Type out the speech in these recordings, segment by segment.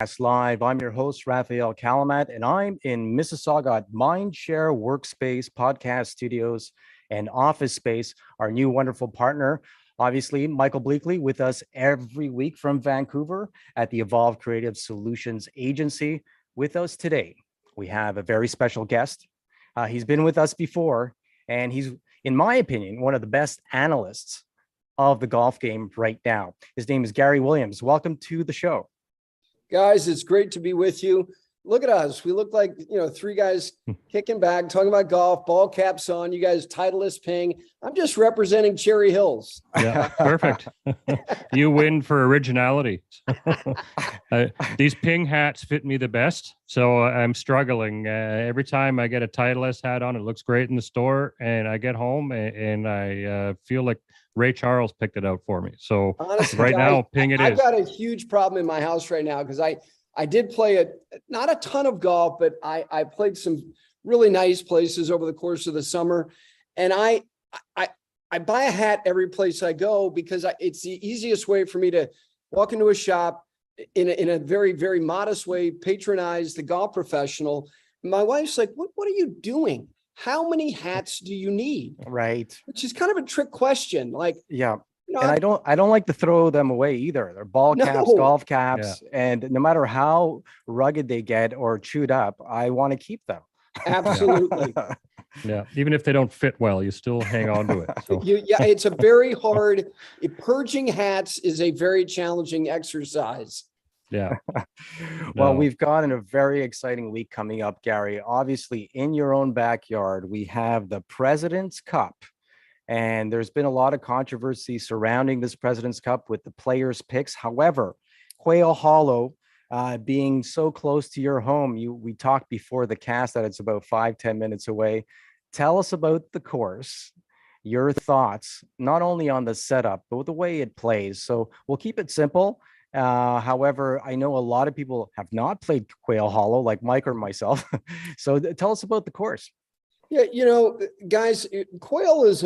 Live. I'm your host, Rafael Kalamat, and I'm in Mississauga at Mindshare Workspace Podcast Studios and Office Space, our new wonderful partner. Obviously, Michael Bleackley with us every week from Vancouver at the Evolve Creative Solutions Agency. With us today, we have a very special guest. He's been with us before, and he's, in my opinion, one of the best analysts of the golf game right now. His name is Gary Williams. Welcome to the show. Guys, it's great to be with you. Look at us. We look like, three guys kicking back, talking about golf, ball caps on. You guys, Titleist ping. I'm just representing Cherry Hills. Yeah, perfect. You win for originality. These ping hats fit me the best, so I'm struggling. Every time I get a Titleist hat on, it looks great in the store, and I get home and I feel like Ray Charles picked it out for me. So honestly, right now, ping it I've is. I've got a huge problem in my house right now because I did play not a ton of golf, but I played some really nice places over the course of the summer. And I buy a hat every place I go because it's the easiest way for me to walk into a shop in a very, very modest way, patronize the golf professional. My wife's like, what are you doing? How many hats do you need? Right. Which is kind of a trick question. Like, yeah. And I don't like to throw them away either. They're ball caps, golf caps, and no matter how rugged they get or chewed up, I want to keep them. Absolutely. Yeah. Even if they don't fit well, you still hang on to it. So. It's a very hard, purging hats is a very challenging exercise. Yeah. Well, we've got a very exciting week coming up, Gary. Obviously, in your own backyard, we have the President's Cup. And there's been a lot of controversy surrounding this President's Cup with the players' picks. However, Quail Hollow being so close to your home, we talked before the cast that it's about 5-10 minutes away. Tell us about the course, your thoughts, not only on the setup, but the way it plays. So we'll keep it simple. However, I know a lot of people have not played Quail Hollow like Mike or myself. So tell us about the course. Yeah, guys, Quail is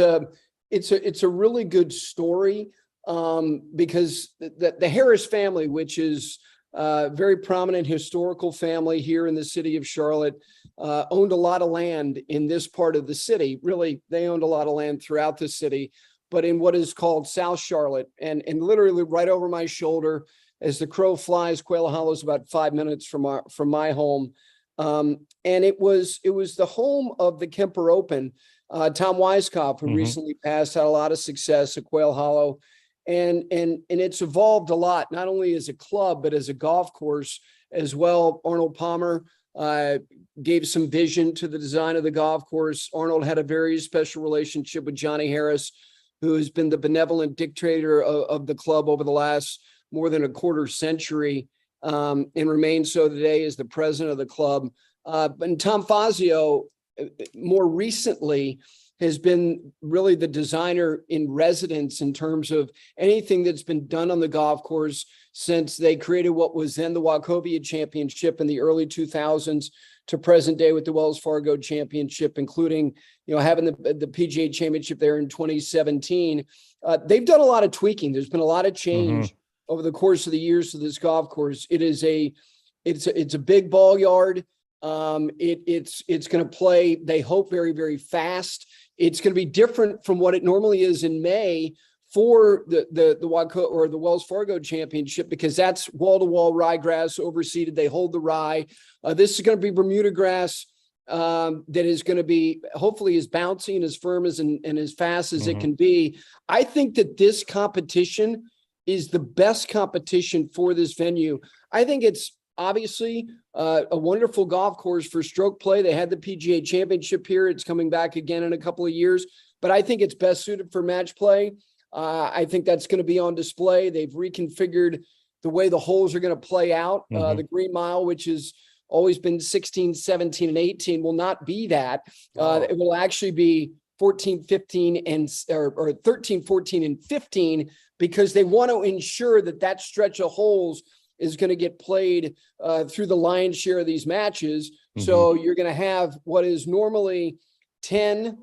it's a really good story because the Harris family, which is a very prominent historical family here in the city of Charlotte, owned a lot of land in this part of the city. Really, they owned a lot of land throughout the city, but in what is called South Charlotte, and literally right over my shoulder, as the crow flies, Quail Hollow is about 5 minutes from my home. And it was the home of the Kemper Open. Tom Weiskopf, who recently passed, had a lot of success at Quail Hollow, and it's evolved a lot, not only as a club, but as a golf course as well. Arnold Palmer gave some vision to the design of the golf course. Arnold had a very special relationship with Johnny Harris, who has been the benevolent dictator of the club over the last more than a quarter century, and remains so today as the president of the club. And Tom Fazio, more recently, has been really the designer in residence in terms of anything that's been done on the golf course since they created what was then the Wachovia Championship in the early 2000s to present day with the Wells Fargo Championship, including, having the PGA Championship there in 2017. They've done a lot of tweaking. There's been a lot of change over the course of the years to this golf course. It's a big ball yard. It's going to play, they hope, very, very fast. It's going to be different from what it normally is in May for the Wells Fargo Championship, because that's wall-to-wall ryegrass, overseeded. They hold the rye. This is going to be Bermuda grass that is going to be hopefully as bouncy and as firm and as fast as it can be. I think that this competition is the best competition for this venue. I think it's obviously a wonderful golf course for stroke play. They had the PGA Championship here. It's coming back again in a couple of years, but I think it's best suited for match play. I think that's going to be on display. They've reconfigured the way the holes are going to play out. The Green Mile, which has always been 16, 17, and 18, will not be that. It will actually be 14, 15, or 13, 14, and 15, because they want to ensure that stretch of holes is going to get played through the lion's share of these matches. So you're going to have what is normally 10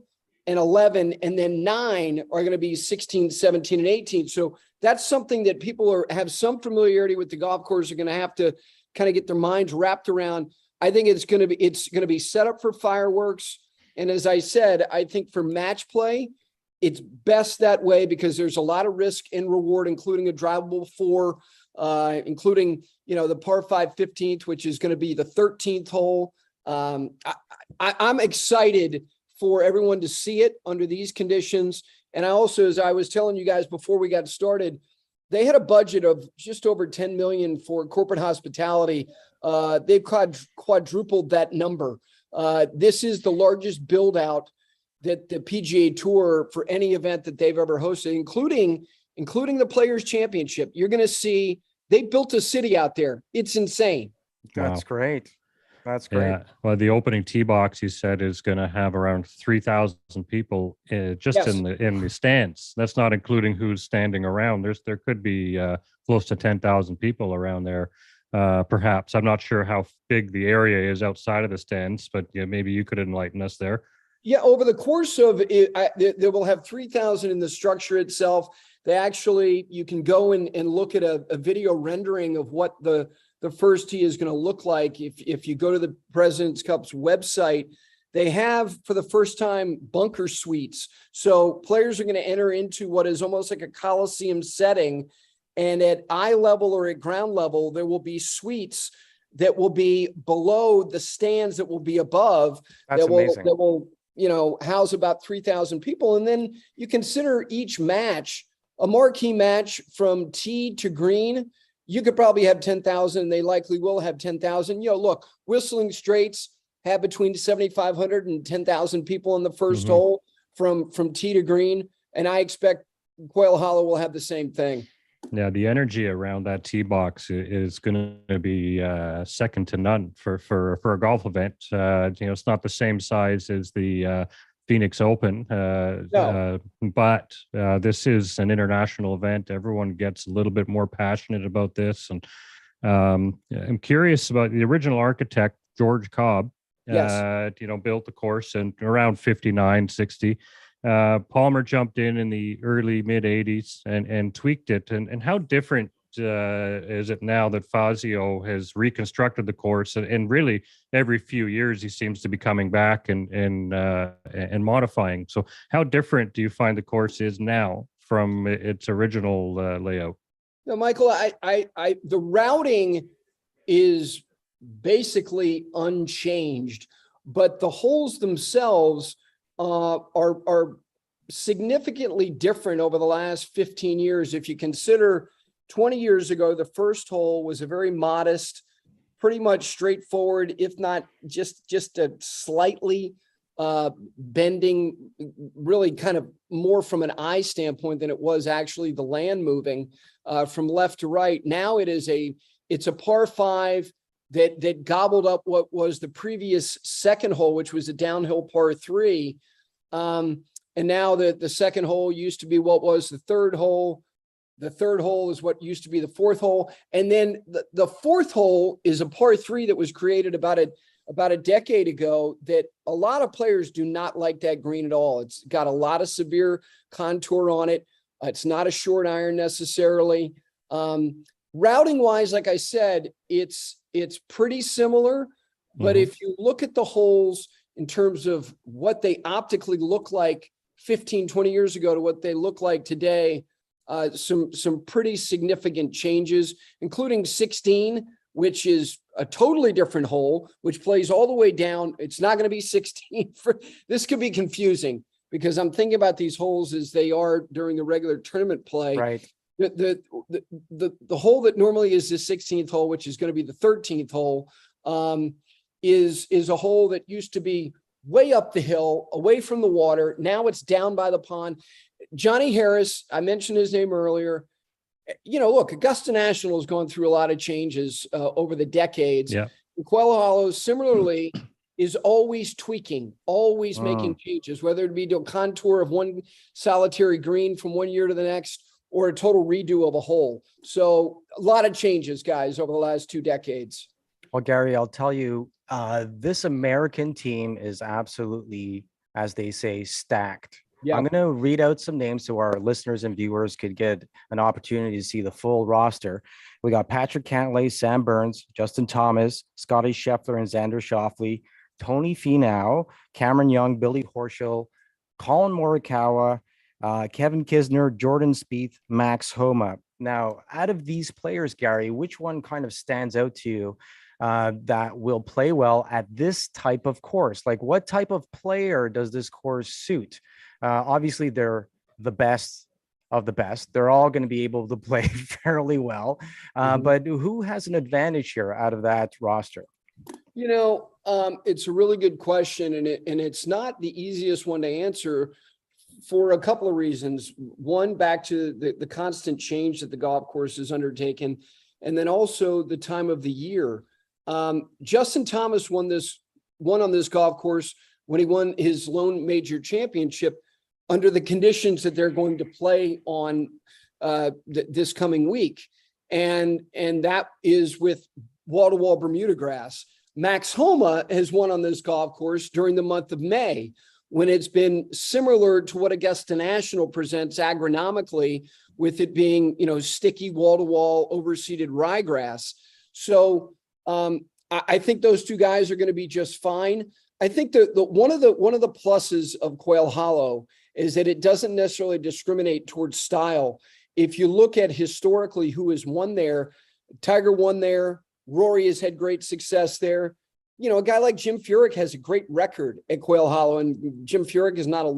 and 11, and then 9 are going to be 16, 17, and 18. So that's something that people have some familiarity with the golf course are going to have to kind of get their minds wrapped around. I think it's going to be set up for fireworks. And as I said, I think for match play, it's best that way because there's a lot of risk and reward, including a drivable 4, including, the par 5 15th, which is going to be the 13th hole. I'm excited for everyone to see it under these conditions. And I also, as I was telling you guys before we got started, they had a budget of just over 10 million for corporate hospitality. They've quadrupled that number. This is the largest build out that the PGA Tour for any event that they've ever hosted, including the Players Championship. You're going to see they built a city out there. It's insane. That's great. That's great. Yeah. Well, the opening tee box, you said, is going to have around 3,000 people just in the stands. That's not including who's standing around. There could be close to 10,000 people around there. Perhaps. I'm not sure how big the area is outside of the stands, but maybe you could enlighten us there. Yeah, over the course of it, they will have 3,000 in the structure itself. You can go and look at a video rendering of what the first tee is going to look like. If you go to the President's Cup's website, they have for the first time bunker suites. So players are going to enter into what is almost like a Coliseum setting. And at eye level or at ground level, there will be suites that will be below the stands that will be above. That's amazing. That will house about 3,000 people. And then you consider each match, a marquee match from tee to green, you could probably have 10,000. They likely will have 10,000. Look, Whistling Straits have between 7,500 and 10,000 people in the first hole from tee to green. And I expect Quail Hollow will have the same thing. Yeah, the energy around that tee box is going to be second to none for a golf event. It's not the same size as the Phoenix Open, but this is an international event. Everyone gets a little bit more passionate about this, and I'm curious about the original architect, George Cobb. Yes. Built the course in around 59, 60. Palmer jumped in the early mid 80s and tweaked it. And how different is it now that Fazio has reconstructed the course? And really every few years he seems to be coming back and modifying. So how different do you find the course is now from its original layout? No, Michael, the routing is basically unchanged, but the holes themselves are significantly different over the last 15 years. If you consider 20 years ago, the first hole was a very modest, pretty much straightforward, if not just a slightly bending, really kind of more from an eye standpoint than it was actually the land moving from left to right. Now it's a par 5 that gobbled up what was the previous second hole, which was a downhill par 3. And now the second hole used to be what was the third hole. The third hole is what used to be the fourth hole. And then the fourth hole is a par 3 that was created about a decade ago that a lot of players do not like that green at all. It's got a lot of severe contour on it. It's not a short iron necessarily. Routing wise, like I said, it's pretty similar, but if you look at the holes in terms of what they optically look like 15, 20 years ago to what they look like today, some pretty significant changes, including 16, which is a totally different hole, which plays all the way down. It's not going to be 16. This could be confusing because I'm thinking about these holes as they are during the regular tournament play. Right. The hole that normally is the 16th hole, which is going to be the 13th hole, is a hole that used to be way up the hill, away from the water. Now it's down by the pond. Johnny Harris, I mentioned his name earlier. Look, Augusta National has gone through a lot of changes over the decades. Yeah. Quail Hollow, similarly, is always tweaking, always making changes, whether it be to a contour of one solitary green from one year to the next, or a total redo of a hole. So a lot of changes, guys, over the last 2 decades. Well, Gary, I'll tell you, this American team is absolutely, as they say, stacked. Yeah. I'm going to read out some names so our listeners and viewers could get an opportunity to see the full roster. We got Patrick Cantlay, Sam Burns, Justin Thomas, Scotty Scheffler, and Xander Schauffele, Tony Finau, Cameron Young, Billy Horschel, Colin Morikawa, Kevin Kisner, Jordan Spieth, Max Homa. Now, out of these players, Gary, which one kind of stands out to you that will play well at this type of course? Like, what type of player does this course suit? Obviously, they're the best of the best. They're all going to be able to play fairly well. But who has an advantage here out of that roster? It's a really good question, and it's not the easiest one to answer for a couple of reasons. One, back to the constant change that the golf course has undertaken, and then also the time of the year. Justin Thomas won on this golf course when he won his lone major championship under the conditions that they're going to play on this coming week. And that is with wall-to-wall Bermuda grass. Max Homa has won on this golf course during the month of May, when it's been similar to what Augusta National presents agronomically, with it being, sticky wall-to-wall overseeded ryegrass. So I think those two guys are going to be just fine. I think that one of the pluses of Quail Hollow is that it doesn't necessarily discriminate towards style. If you look at historically who has won there, Tiger won there, Rory has had great success there. A guy like Jim Furyk has a great record at Quail Hollow, and Jim Furyk is not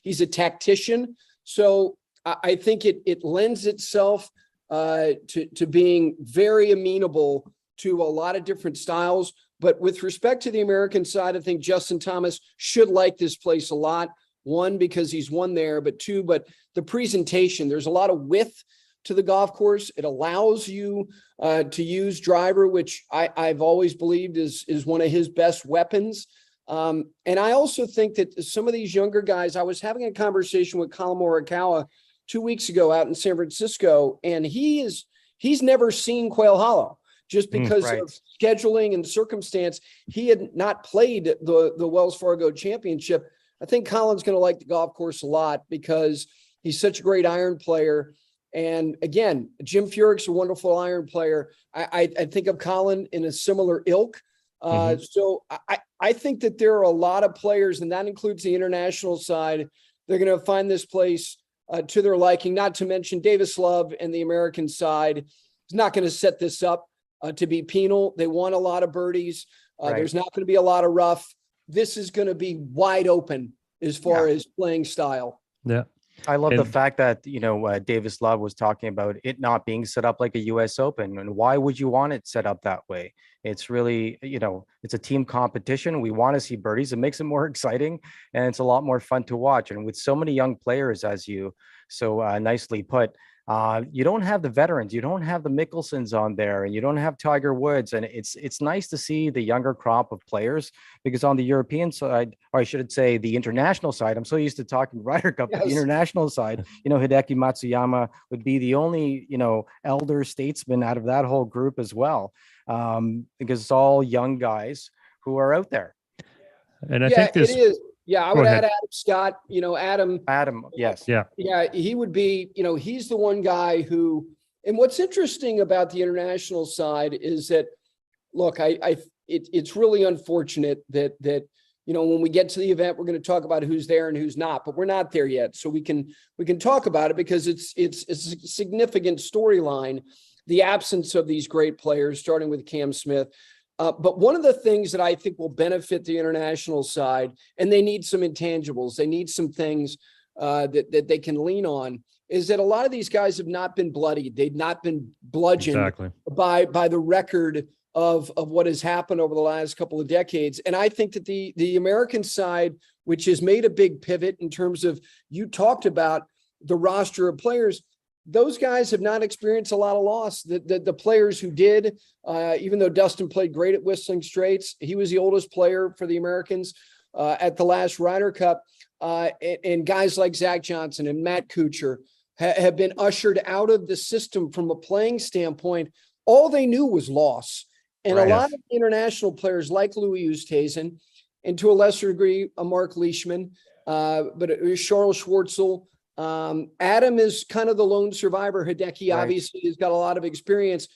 he's a tactician. So I think it lends itself to being very amenable to a lot of different styles. But with respect to the American side, I think Justin Thomas should like this place a lot. One, because he's won there, but two, but the presentation, there's a lot of width to the golf course. It allows you to use driver, which I've always believed is one of his best weapons. And I also think that some of these younger guys, I was having a conversation with Colin Morikawa 2 weeks ago out in San Francisco, and he's never seen Quail Hollow. Just because of scheduling and circumstance, he had not played the Wells Fargo Championship. I think Colin's going to like the golf course a lot because he's such a great iron player. And again, Jim Furyk's a wonderful iron player. I think of Colin in a similar ilk. So I think that there are a lot of players, and that includes the international side. They're going to find this place to their liking, not to mention Davis Love and the American side is not going to set this up to be penal. They want a lot of birdies. There's not going to be a lot of rough. This is going to be wide open as far as playing style. Yeah. I love the fact that, Davis Love was talking about it not being set up like a US Open. And why would you want it set up that way? It's really, it's a team competition. We want to see birdies. It makes it more exciting, and it's a lot more fun to watch. And with so many young players, as you so nicely put, you don't have the veterans, you don't have the Mickelsons on there, and you don't have Tiger Woods. And it's nice to see the younger crop of players, because on the European side, or I should say the international side, I'm so used to talking Ryder Cup, but the international side, Hideki Matsuyama would be the only, elder statesman out of that whole group as well, because it's all young guys who are out there. And I think this, it is. Yeah, I would add Adam Scott. Adam, yes. Yeah, he would be, he's the one guy who, and what's interesting about the international side is that, look, it's really unfortunate that when we get to the event, we're going to talk about who's there and who's not, but we're not there yet. So we can talk about it because it's a significant storyline, the absence of these great players, starting with Cam Smith. But one of the things that I think will benefit the international side, and they need some intangibles, they need some things that they can lean on, is that a lot of these guys have not been bloodied. They've not been bludgeoned by the record of what has happened over the last couple of decades. And I think that the American side, which has made a big pivot in terms of, you talked about the roster of players, those guys have not experienced a lot of loss. The players who did, even though Dustin played great at Whistling Straits, he was the oldest player for the Americans at the last Ryder Cup. And guys like Zach Johnson and Matt Kuchar have been ushered out of the system from a playing standpoint. All they knew was loss. And a lot of international players like Louis Oosthuizen, and to a lesser degree, Mark Leishman, but it was Charles Schwartzel. Adam is kind of the lone survivor. Hideki obviously has got a lot of experience.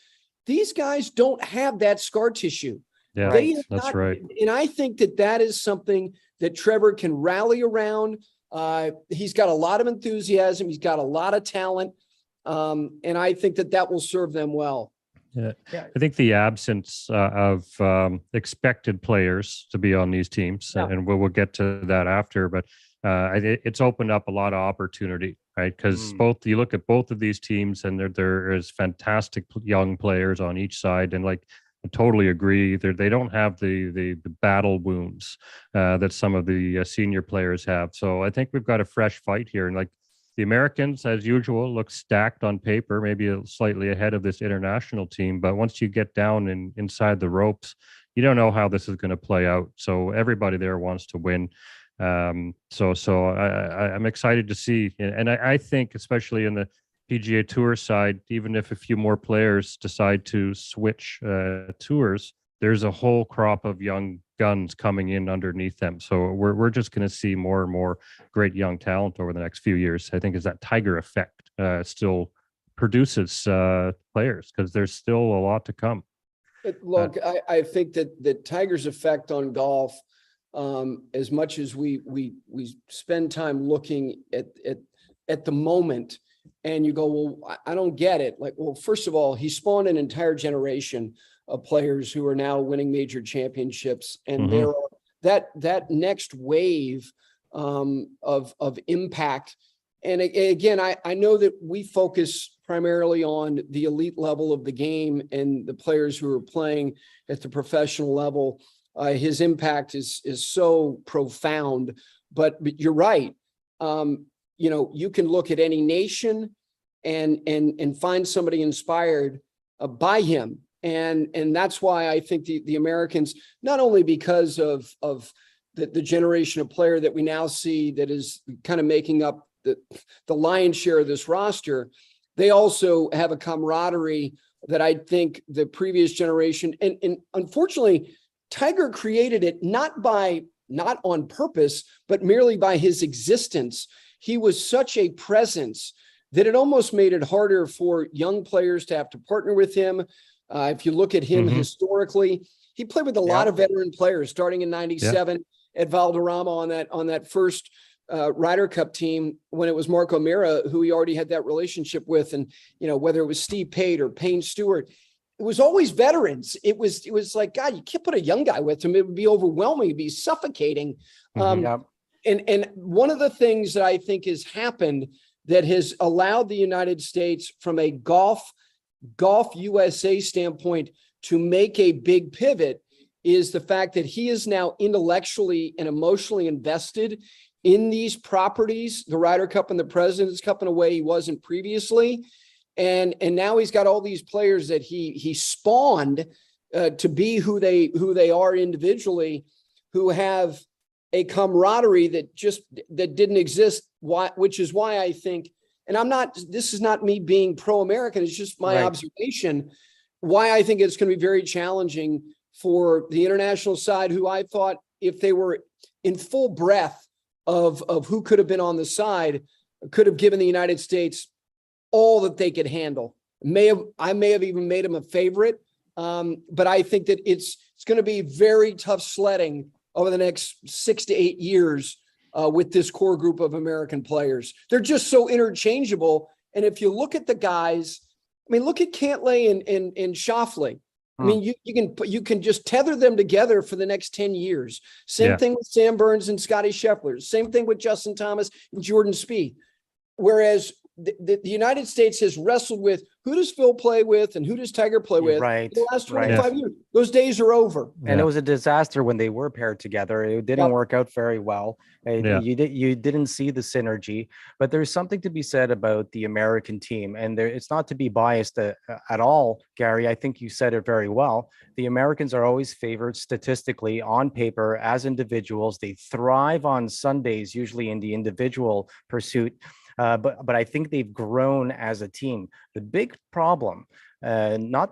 These guys don't have that scar tissue. Yeah, that's right. And I think that is something that Trevor can rally around. He's got a lot of enthusiasm. He's got a lot of talent. And I think that will serve them well. Yeah. I think the absence of expected players to be on these teams, and we'll get to that after, but it's opened up a lot of opportunity, right? Because you look at both of these teams, and there is fantastic young players on each side, and I totally agree. They don't have the battle wounds that some of the senior players have. So I think we've got a fresh fight here, and the Americans, as usual, look stacked on paper, maybe slightly ahead of this international team. But once you get down inside the ropes, you don't know how this is going to play out. So everybody there wants to win. So I'm excited to see. And I think, especially in the PGA Tour side, even if a few more players decide to switch tours, there's a whole crop of young guns coming in underneath them. So we're just going to see more and more great young talent over the next few years. I think as that Tiger effect still produces players, because there's still a lot to come. Look, I think that Tiger's effect on golf, as much as we spend time looking at the moment, and you go, well, I don't get it. First of all, he spawned an entire generation of players who are now winning major championships, and there are that next wave of impact. And again, I know that we focus primarily on the elite level of the game and the players who are playing at the professional level. His impact is so profound, but you're right. You can look at any nation and find somebody inspired by him. And that's why I think the Americans, not only because of the generation of player that we now see that is kind of making up the lion's share of this roster, they also have a camaraderie that I think the previous generation, and unfortunately, Tiger created it not on purpose, but merely by his existence. He was such a presence that it almost made it harder for young players to have to partner with him. If you look at him historically, he played with a lot of veteran players, starting in '97 at Valderrama on that first Ryder Cup team, when it was Marco Mira, who he already had that relationship with. And, whether it was Steve Pate or Payne Stewart, it was always veterans. It was like, God, you can't put a young guy with him. It would be overwhelming. It'd be suffocating. And one of the things that I think has happened that has allowed the United States, from a golf USA standpoint, to make a big pivot is the fact that he is now intellectually and emotionally invested in these properties, the Ryder Cup and the President's Cup, in a way he wasn't previously. And now he's got all these players that he spawned to be who they are individually, who have a camaraderie that didn't exist. Which is why I think, and this is not me being pro-American, it's just my observation, why I think it's going to be very challenging for the international side, who I thought, if they were in full breath of who could have been on the side, could have given the United States all that they could handle. I may have even made them a favorite, but I think that it's going to be very tough sledding over the next 6 to 8 years with this core group of American players. They're just so interchangeable. And if you look at the guys, look at Cantlay and Schauffele. You can just tether them together for the next 10 years. Same thing with Sam Burns and Scotty Scheffler. Same thing with Justin Thomas and Jordan Spieth. Whereas the United States has wrestled with, who does Phil play with and who does Tiger play with in the last 25 years. Those days are over. And it was a disaster when they were paired together. It didn't work out very well. You didn't see the synergy, but there's something to be said about the American team. And it's not to be biased at all, Gary. I think you said it very well. The Americans are always favored statistically on paper as individuals. They thrive on Sundays, usually in the individual pursuit. But I think they've grown as a team. The big problem not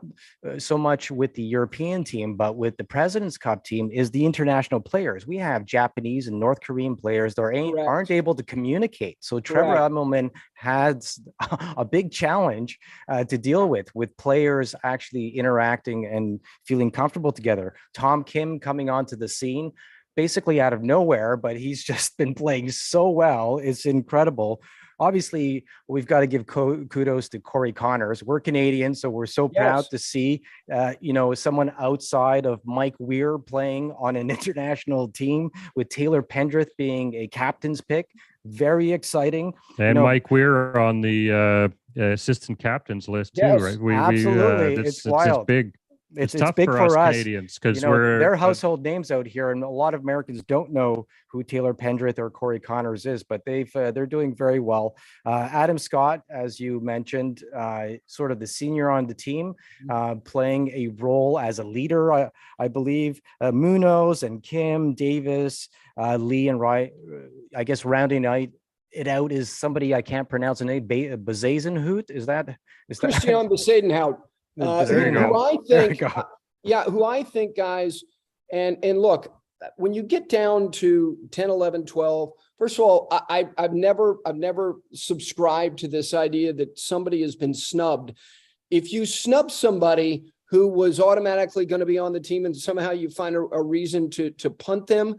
so much with the European team, but with the President's Cup team, is the international players. We have Japanese and North Korean players that aren't able to communicate. So Trevor Immelman has a big challenge to deal with players actually interacting and feeling comfortable together. Tom Kim coming onto the scene basically out of nowhere, but he's just been playing so well. It's incredible. Obviously, we've got to give kudos to Corey Connors. We're Canadian, so we're so proud to see, someone outside of Mike Weir playing on an international team, with Taylor Pendrith being a captain's pick. Very exciting. And Mike Weir on the assistant captain's list too, right? Absolutely. It's wild. It's big. It's tough big for us Canadians, because they're household names out here, and a lot of Americans don't know who Taylor Pendrith or Corey Connors is, but they're doing very well. Adam Scott, as you mentioned, sort of the senior on the team, playing a role as a leader, I believe. Munoz and Kim, Davis, Lee and Wright, I guess rounding it out is somebody I can't pronounce the name. Bazazenhout, is that Christian Besadenhout. Who I think, guys, and look, when you get down to 10, 11, 12, first of all, I've never subscribed to this idea that somebody has been snubbed. If you snub somebody who was automatically going to be on the team and somehow you find a reason to punt them,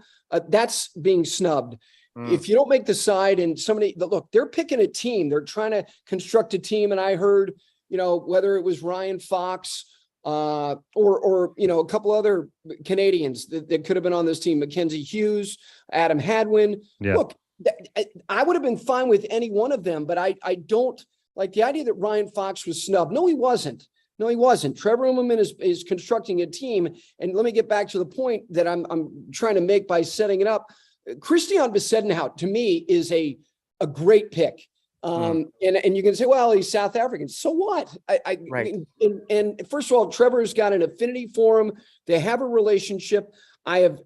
that's being snubbed. If you don't make the side and look, they're picking a team, they're trying to construct a team. And I heard, whether it was Ryan Fox or a couple other Canadians that could have been on this team, Mackenzie Hughes, Adam Hadwin. Yeah. Look, I would have been fine with any one of them, but I don't like the idea that Ryan Fox was snubbed. No, he wasn't. Trevor Immelman is constructing a team. And let me get back to the point that I'm trying to make by setting it up. Christian Besadenhout, to me, is a great pick. And you can say, well, he's South African. So what? And first of all, Trevor's got an affinity for him. They have a relationship. I've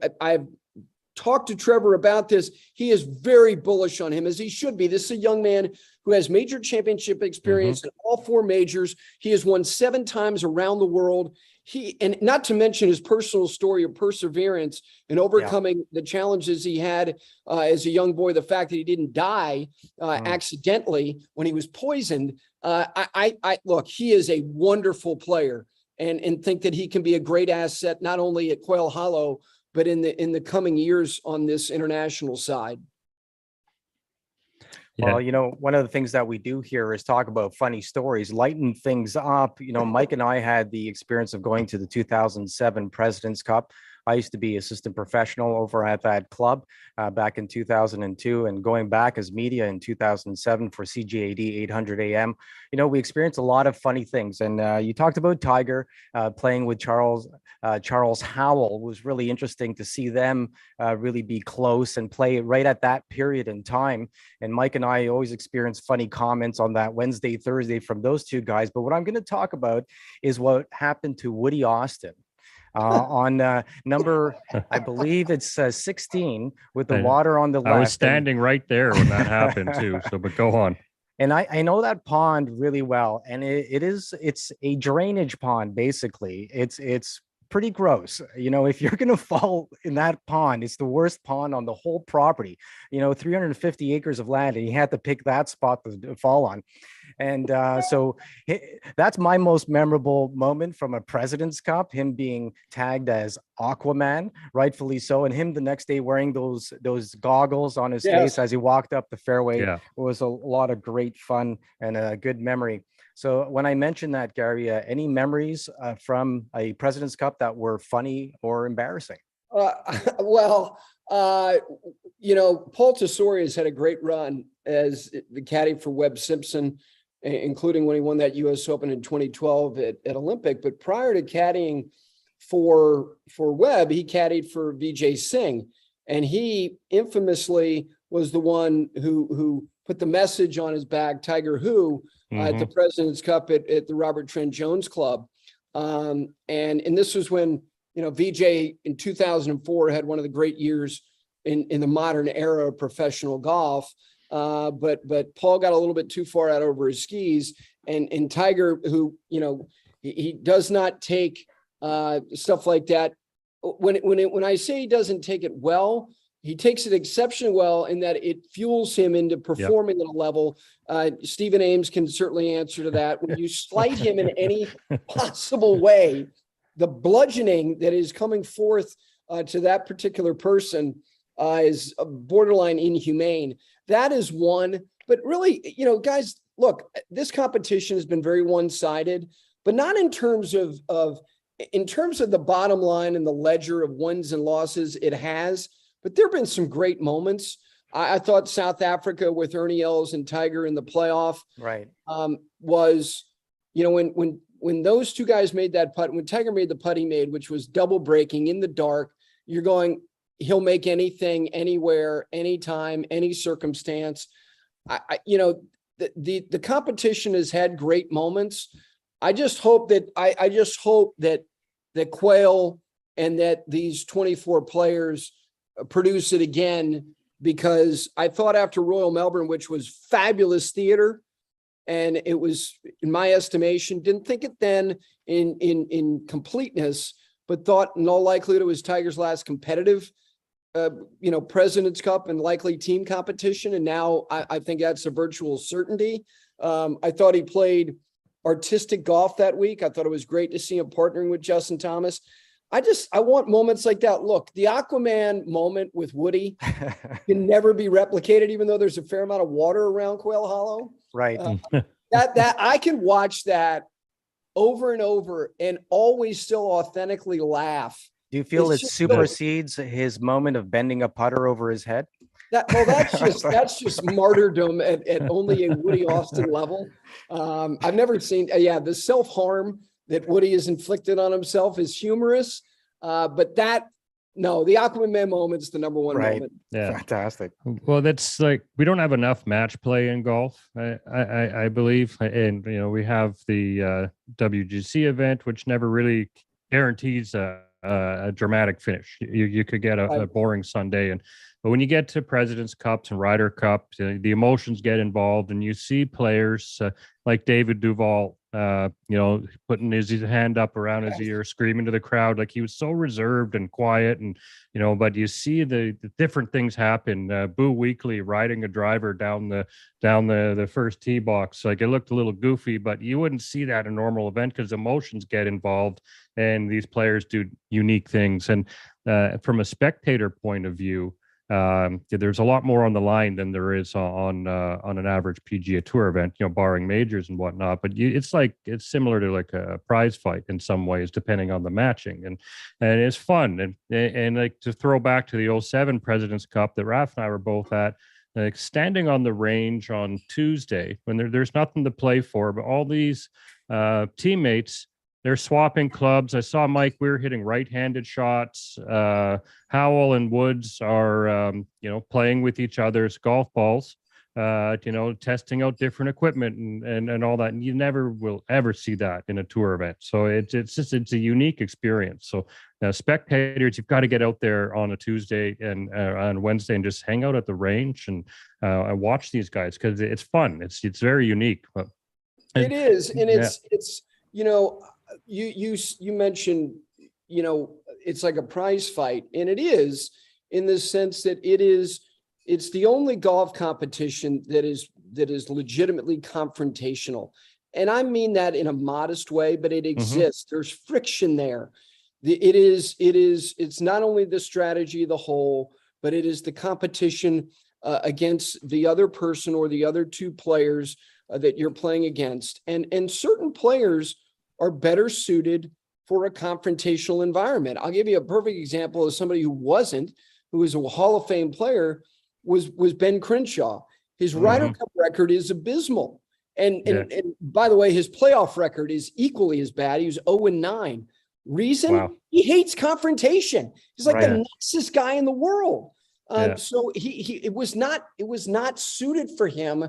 talked to Trevor about this. He is very bullish on him, as he should be. This is a young man who has major championship experience in all 4 majors. He has won 7 times around the world. And not to mention his personal story of perseverance and overcoming the challenges he had as a young boy. The fact that he didn't die accidentally when he was poisoned. Look, he is a wonderful player, and think that he can be a great asset, not only at Quail Hollow, but in the coming years on this international side. Well, one of the things that we do here is talk about funny stories, lighten things up. Mike and I had the experience of going to the 2007 President's Cup. I used to be assistant professional over at that club back in 2002, and going back as media in 2007 for CJAD 800 AM. We experienced a lot of funny things. And you talked about Tiger playing with Charles Howell. It was really interesting to see them really be close and play right at that period in time. And Mike and I always experience funny comments on that Wednesday, Thursday from those two guys. But what I'm going to talk about is what happened to Woody Austin. On number, I believe it's 16 with the water on the left. I was standing right there when that happened too. So, but go on. And I know that pond really well, and it's a drainage pond. Basically, it's pretty gross. If you're going to fall in that pond, it's the worst pond on the whole property. 350 acres of land, and you had to pick that spot to fall on. And so that's my most memorable moment from a President's Cup, him being tagged as Aquaman, rightfully so. And him the next day wearing those goggles on his face as he walked up the fairway. It was a lot of great fun and a good memory. So when I mentioned that, Gary, any memories from a President's Cup that were funny or embarrassing? Paul Tesori has had a great run as the caddy for Webb Simpson, including when he won that U.S. Open in 2012 at Olympic. But prior to caddying for Webb, he caddied for Vijay Singh, and he infamously was the one who put the message on his bag, Tiger Who, at the President's Cup at the Robert Trent Jones Club. And this was when, Vijay in 2004 had one of the great years in the modern era of professional golf. But Paul got a little bit too far out over his skis, and Tiger, who, He does not take stuff like that. When I say he doesn't take it well, he takes it exceptionally well in that it fuels him into performing at a level. Stephen Ames can certainly answer to that. When you slight him in any possible way, the bludgeoning that is coming forth to that particular person is borderline inhumane. That is one. But really, guys, look, this competition has been very one-sided, but not in terms of the bottom line and the ledger of wins and losses. It has. But there have been some great moments. I thought South Africa with Ernie Els and Tiger in the playoff was, when those two guys made that putt, when Tiger made the putt he made, which was double breaking in the dark, you're going, he'll make anything, anywhere, anytime, any circumstance. The competition has had great moments. I just hope that that Quail and that these 24 players produce it again, because I thought after Royal Melbourne, which was fabulous theater, and it was, in my estimation, didn't think it then in completeness, but thought in all likelihood it was Tiger's last competitive, President's Cup and likely team competition. And now I think that's a virtual certainty. I thought he played artistic golf that week. I thought it was great to see him partnering with Justin Thomas. I want moments like that. Look, the Aquaman moment with Woody can never be replicated, even though there's a fair amount of water around Quail Hollow. Right. That I can watch that over and over and always still authentically laugh. Do you feel it supersedes his moment of bending a putter over his head? That's just martyrdom at only a Woody Austin level. I've never seen, the self-harm that Woody has inflicted on himself is humorous. But the Aquaman moment's the number one moment. Yeah. Fantastic. Well, that's like, we don't have enough match play in golf, I believe. And, we have the WGC event, which never really guarantees a dramatic finish. You could get a boring Sunday. But when you get to President's Cups and Ryder Cups, the emotions get involved, and you see players like David Duval, putting his hand up around his ear, screaming to the crowd. Like, he was so reserved and quiet, and but you see the different things happen. Boo Weekley riding a driver down the first tee box. Like, it looked a little goofy, but you wouldn't see that in a normal event because emotions get involved, and these players do unique things. And from a spectator point of view, there's a lot more on the line than there is on an average PGA Tour event, barring majors and whatnot. But it's similar to like a prize fight in some ways, depending on the matching, and it's fun. And like, to throw back to the 07 President's Cup that Raf and I were both at, like, standing on the range on Tuesday when there's nothing to play for, but all these teammates, they're swapping clubs. I saw Mike Weir hitting right-handed shots. Howell and Woods are, playing with each other's golf balls, testing out different equipment and all that. And you never will ever see that in a tour event. So it's a unique experience. So spectators, you've got to get out there on a Tuesday and on Wednesday and just hang out at the range and watch these guys, because it's fun. It's very unique. It is, and it's you mentioned, it's like a prize fight, and it is, in the sense that it's the only golf competition that is legitimately confrontational. And I mean that in a modest way, but it exists. There's friction there. It's not only the strategy of the hole, but it is the competition against the other person or the other two players that you're playing against. And certain players are better suited for a confrontational environment. I'll give you a perfect example of somebody who was a Hall of Fame player, was Ben Crenshaw. His Ryder Cup record is abysmal. And by the way, his playoff record is equally as bad. He was 0-9. Reason? Wow. He hates confrontation. He's like the nicest guy in the world. So it was not suited for him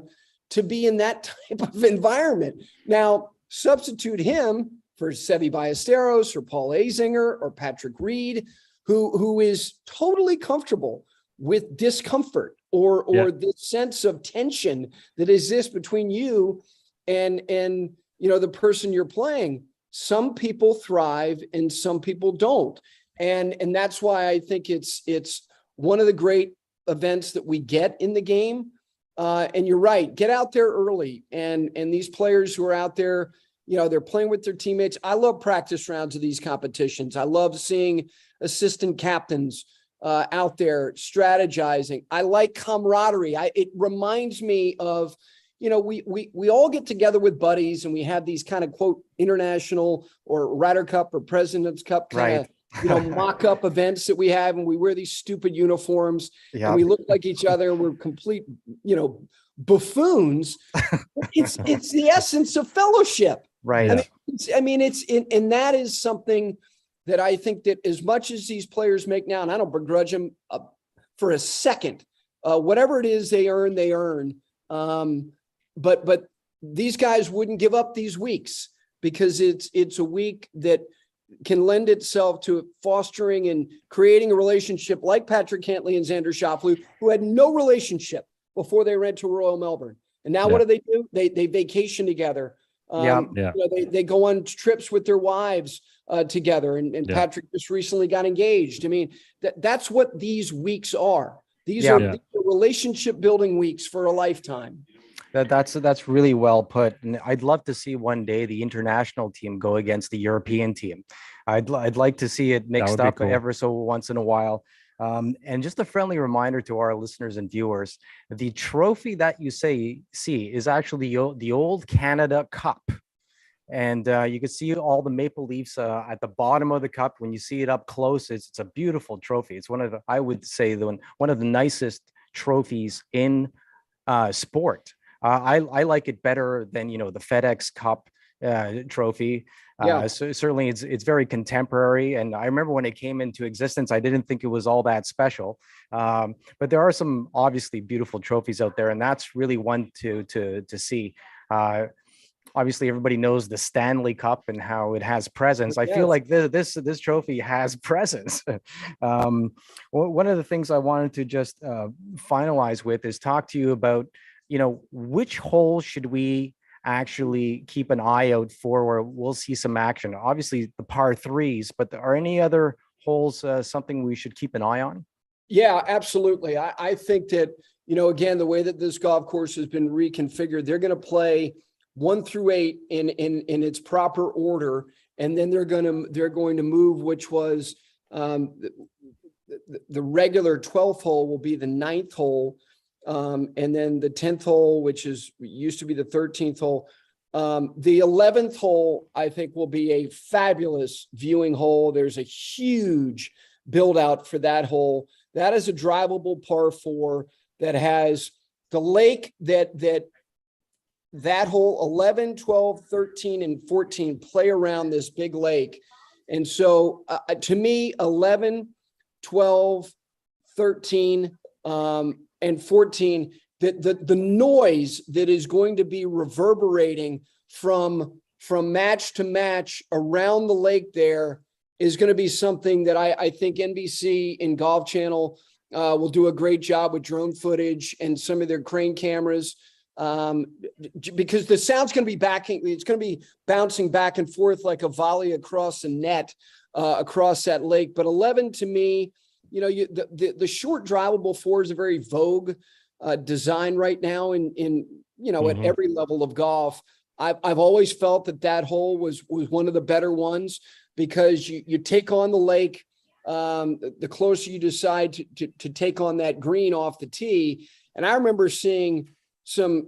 to be in that type of environment. Now, substitute him for Seve Ballesteros or Paul Azinger or Patrick Reed, who is totally comfortable with discomfort or the sense of tension that exists between you and the person you're playing. some people thrive and some people don't. And that's why I think it's one of the great events that we get in the game. And you're right, get out there early. And these players who are out there, they're playing with their teammates. I love practice rounds of these competitions. I love seeing assistant captains out there strategizing. I like camaraderie. It reminds me of, we all get together with buddies and we have these kind of quote international or Ryder Cup or President's Cup kind of mock-up events that we have, and we wear these stupid uniforms and we look like each other. We're complete, buffoons. It's the essence of fellowship. Right. And that is something that I think that as much as these players make now, and I don't begrudge them for a second, whatever it is they earn. But these guys wouldn't give up these weeks because it's a week that can lend itself to fostering and creating a relationship like Patrick Cantley and Xander Schauffele, who had no relationship before they went to Royal Melbourne. And now what do? They vacation together. They go on trips with their wives together. And Patrick just recently got engaged. I mean, that's what these weeks are. These are relationship building weeks for a lifetime. That's really well put. And I'd love to see one day the international team go against the European team. I'd like to see it mixed up ever so once in a while. And just a friendly reminder to our listeners and viewers, the trophy that you see is actually the old Canada Cup. And you can see all the maple leaves at the bottom of the cup. When you see it up close, it's a beautiful trophy. It's one of the nicest trophies in sport. I like it better than, the FedEx Cup trophy. So certainly it's very contemporary. And I remember when it came into existence, I didn't think it was all that special. But there are some obviously beautiful trophies out there, and that's really one to see. Obviously, everybody knows the Stanley Cup and how it has presence. I feel like this trophy has presence. One of the things I wanted to just finalize with is talk to you about, which hole should we actually keep an eye out for where we'll see some action? Obviously, the par threes, but are any other holes something we should keep an eye on? Yeah, absolutely. I think that, again, the way that this golf course has been reconfigured, they're going to play 1 through 8 in its proper order, and then they're going to move, which was the regular 12th hole will be the 9th hole, and then the 10th hole, which used to be the 13th hole. The 11th hole, I think, will be a fabulous viewing hole. There's a huge build out for that hole. That is a drivable par 4 that has the lake that hole 11, 12, 13, and 14 play around this big lake. And so to me, 11, 12, 13, and 14, the noise that is going to be reverberating from match to match around the lake there is going to be something that I think NBC and Golf Channel will do a great job with drone footage and some of their crane cameras. Because the sound's going to be it's going to be bouncing back and forth like a volley across a net, across that lake. But 11 to me, the short drivable 4 is a very vogue design right now in at every level of golf. I've always felt that hole was one of the better ones because you take on the lake, the closer you decide to take on that green off the tee. And I remember seeing some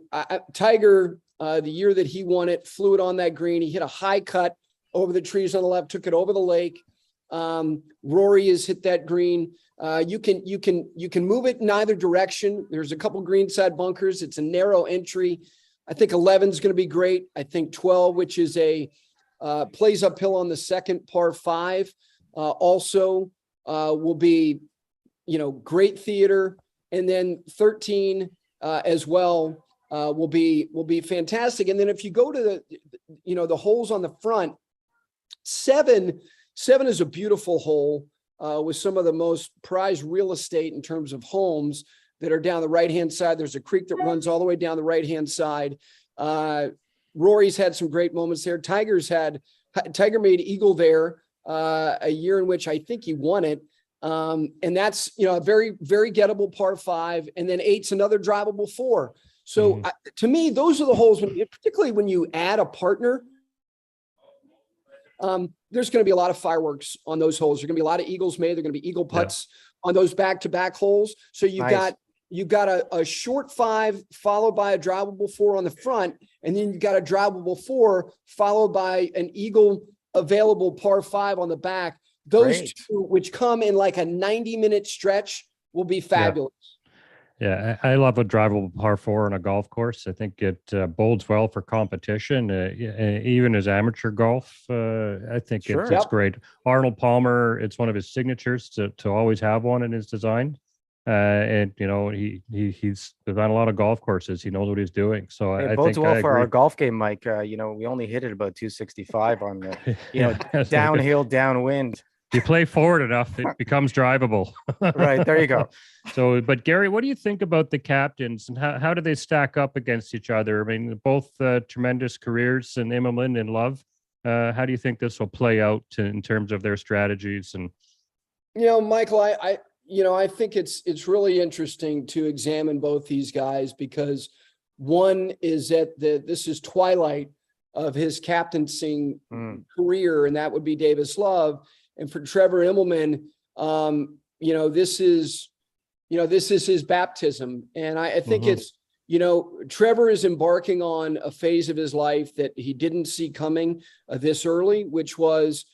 Tiger, the year that he won it, flew it on that green. He hit a high cut over the trees on the left, took it over the lake. Rory has hit that green. You can move it in either direction. There's a couple greenside bunkers. It's a narrow entry. I think 11 is going to be great. I think 12, which is plays uphill on the second par 5, also will be, great theater. And then 13, as well, will be fantastic. And then if you go to the holes on the front, 7 is a beautiful hole with some of the most prized real estate in terms of homes that are down the right-hand side. There's a creek that runs all the way down the right-hand side. Rory's had some great moments there. Tiger's had Tiger made eagle there a year in which I think he won it. And that's, a very, very gettable par 5. And then 8's another drivable 4. So to me, those are the holes, particularly when you add a partner. There's going to be a lot of fireworks on those holes. There's going to be a lot of eagles made. There're going to be eagle putts on those back-to-back holes. So you've got a short 5 followed by a drivable 4 on the front, and then you've got a drivable 4 followed by an eagle available par 5 on the back. Those two, which come in like a 90-minute stretch, will be fabulous. Yeah, I love a drivable par 4 on a golf course. I think it bodes well for competition, even as amateur golf. I think it's great. Arnold Palmer, it's one of his signatures to always have one in his design. And he's done a lot of golf courses. He knows what he's doing. So it I bodes think well for our golf game, Mike. We only hit it about 265 on the downhill, downwind. If you play forward enough, it becomes drivable. Right. There you go. So, but Gary, what do you think about the captains and how do they stack up against each other? I mean, both tremendous careers in Immelman and Love. How do you think this will play out in terms of their strategies? And, Michael, I think it's really interesting to examine both these guys, because one is at this is twilight of his captaining career, and that would be Davis Love. And for Trevor Immelman, this is his baptism. And I think it's, Trevor is embarking on a phase of his life that he didn't see coming this early, which was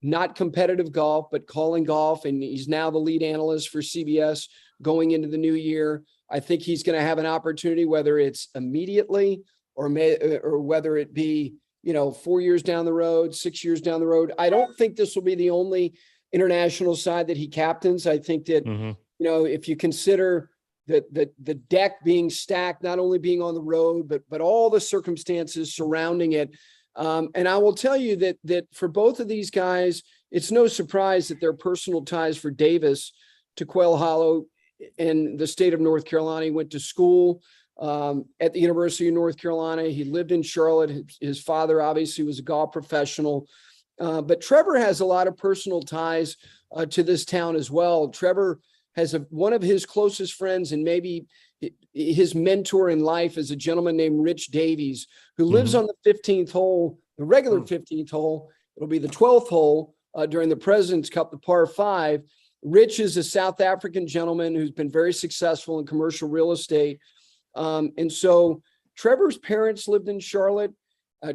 not competitive golf, but calling golf. And he's now the lead analyst for CBS going into the new year. I think he's going to have an opportunity, whether it's immediately or whether it be 4 years down the road, 6 years down the road. I don't think this will be the only international side that he captains. I think that, if you consider the deck being stacked, not only being on the road, but all the circumstances surrounding it. And I will tell you that for both of these guys, it's no surprise that their personal ties for Davis to Quail Hollow in the state of North Carolina. He went to school at the University of North Carolina. He lived in Charlotte. His father obviously was a golf professional, but Trevor has a lot of personal ties to this town as well. Trevor has one of his closest friends, and maybe his mentor in life, is a gentleman named Rich Davies, who lives on the 15th hole, the regular 15th hole. It'll be the 12th hole during the President's Cup, the par 5. Rich is a South African gentleman who's been very successful in commercial real estate. And so Trevor's parents lived in Charlotte.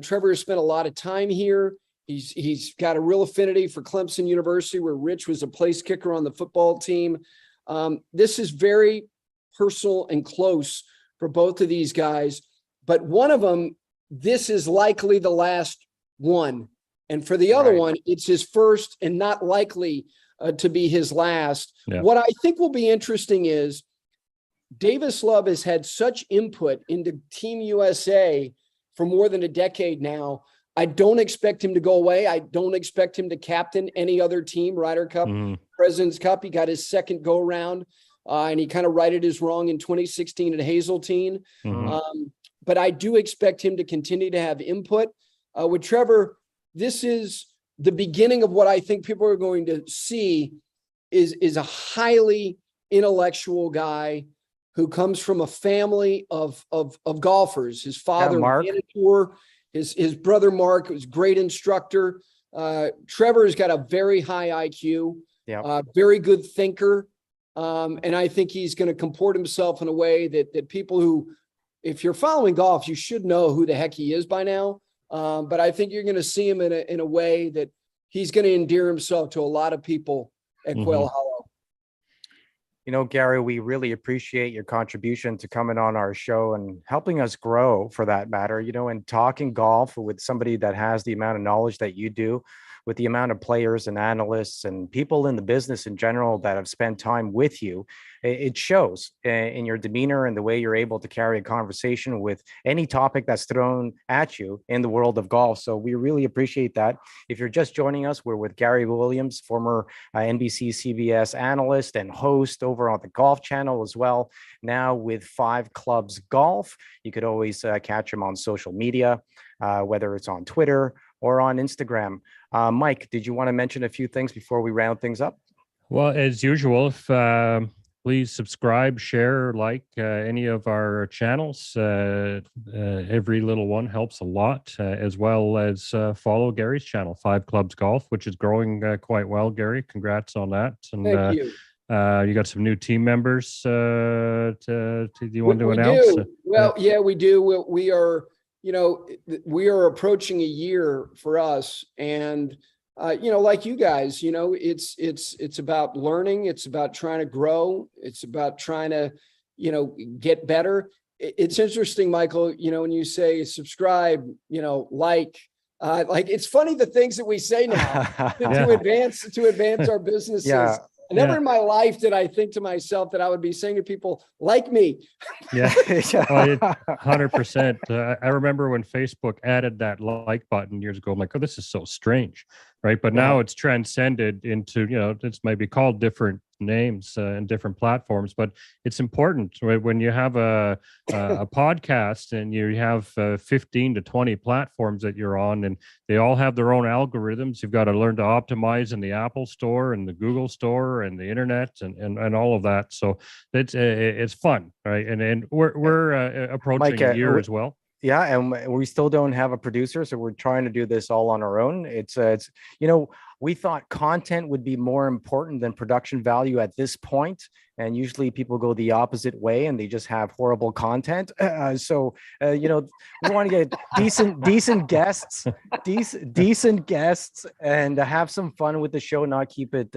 Trevor has spent a lot of time here. He's got a real affinity for Clemson University, where Rich was a place kicker on the football team. This is very personal and close for both of these guys, but one of them, this is likely the last one. And for the other one, it's his first and not likely to be his last. Yeah. What I think will be interesting is Davis Love has had such input into Team USA for more than a decade now. I don't expect him to go away. I don't expect him to captain any other team, Ryder Cup, President's Cup. He got his second go around, and he kind of righted his wrong in 2016 at Hazeltine. But I do expect him to continue to have input. With Trevor, this is the beginning of what I think people are going to see is a highly intellectual guy who comes from a family of golfers. His father, ran a tour. His brother, Mark, was a great instructor. Trevor has got a very high IQ, very good thinker. And I think he's going to comport himself in a way that people who, if you're following golf, you should know who the heck he is by now. But I think you're going to see him in a way that he's going to endear himself to a lot of people at Quail Hollow. Gary, we really appreciate your contribution to coming on our show and helping us grow, for that matter, and talking golf with somebody that has the amount of knowledge that you do, with the amount of players and analysts and people in the business in general that have spent time with you. It shows in your demeanor and the way you're able to carry a conversation with any topic that's thrown at you in the world of golf. So we really appreciate that. If you're just joining us, we're with Gary Williams, former NBC CBS analyst and host over on the Golf Channel as well, now with 5 Clubs Golf. You could always catch him on social media, whether it's on Twitter or on Instagram. Mike, did you want to mention a few things before we round things up? Well, as usual, please subscribe, share, like any of our channels. Every little one helps a lot, as well as follow Gary's channel, 5 Clubs Golf, which is growing quite well. Gary, congrats on that. And Thank you. You got some new team members do you want to We announce? do. Well, yeah, we do. We are, we are approaching a year for us, and like you guys, it's about learning. It's about trying to grow. It's about trying to, get better. It's interesting, Michael, when you say subscribe, like it's funny the things that we say now to advance our businesses. Yeah. Never in my life did I think to myself that I would be saying to people like me. Yeah, 100%. I remember when Facebook added that like button years ago. I'm like, oh, this is so strange, right? But now it's transcended into, it's maybe called different names and different platforms, but it's important, right? When you have a podcast and you have 15 to 20 platforms that you're on, and they all have their own algorithms. You've got to learn to optimize in the Apple Store and the Google Store and the internet and all of that. So it's fun, right? And we're approaching a year as well. Yeah, and we still don't have a producer, so we're trying to do this all on our own. It's we thought content would be more important than production value at this point, and usually people go the opposite way and they just have horrible content. So we want to get decent guests, decent guests, and have some fun with the show, not keep it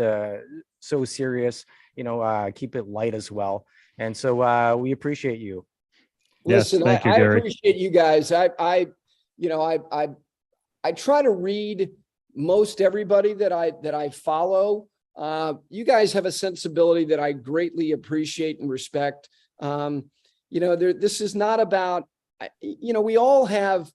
so serious. Keep it light as well. And so we appreciate you. Listen, yes, thank you, I Gary. appreciate you guys. I try to read most everybody that I follow. You guys have a sensibility that I greatly appreciate and respect. This is not about, we all have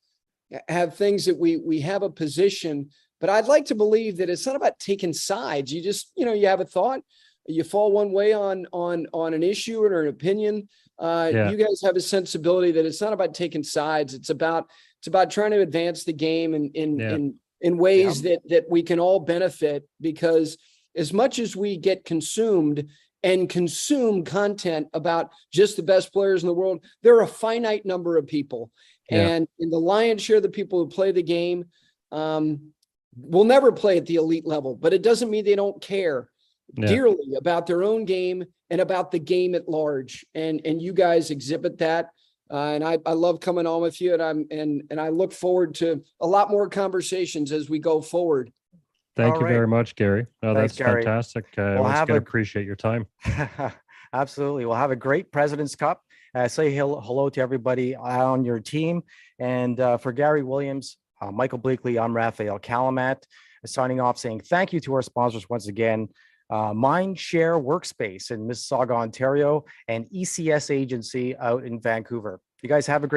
things that we have a position, but I'd like to believe that it's not about taking sides. You just, you have a thought, you fall one way on an issue or an opinion. You guys have a sensibility that it's not about taking sides. It's about trying to advance the game in ways that we can all benefit, because as much as we get consumed and consume content about just the best players in the world, there are a finite number of people. And in the lion's share of the people who play the game will never play at the elite level, but it doesn't mean they don't care dearly about their own game and about the game at large. And you guys exhibit that. And I love coming on with you, and I look forward to a lot more conversations as we go forward. Thank you very much, Gary. No, Thanks, that's Gary. fantastic. Once again, appreciate your time. Absolutely. We'll have a great President's Cup. Say hello to everybody on your team. And for Gary Williams, Michael Bleackley, I'm Rafael Kalamat, signing off saying thank you to our sponsors once again. Mindshare Workspace in Mississauga, Ontario, and ECS Agency out in Vancouver. You guys have a great